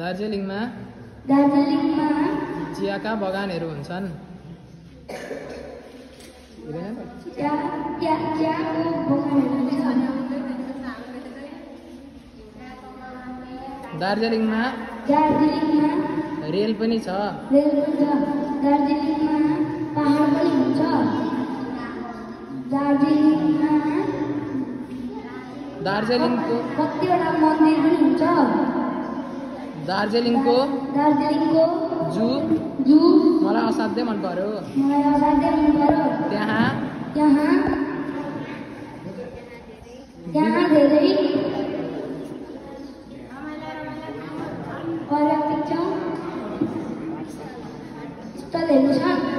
दार्जिलिङमा चियाका बगानहरू हुन्छन्। दार्जिलिङमा रेल पनि छ। दार्जिलिङमा पहाड पनि हुन्छ। दार्जिलिङको कतिवटा मन्दिर पनि हुन्छ। दार्जिलिङको जू मलाई असाध्यै मन पर्यो। त्यहाँ धेरै पर्यटक स्थलहरू छन्।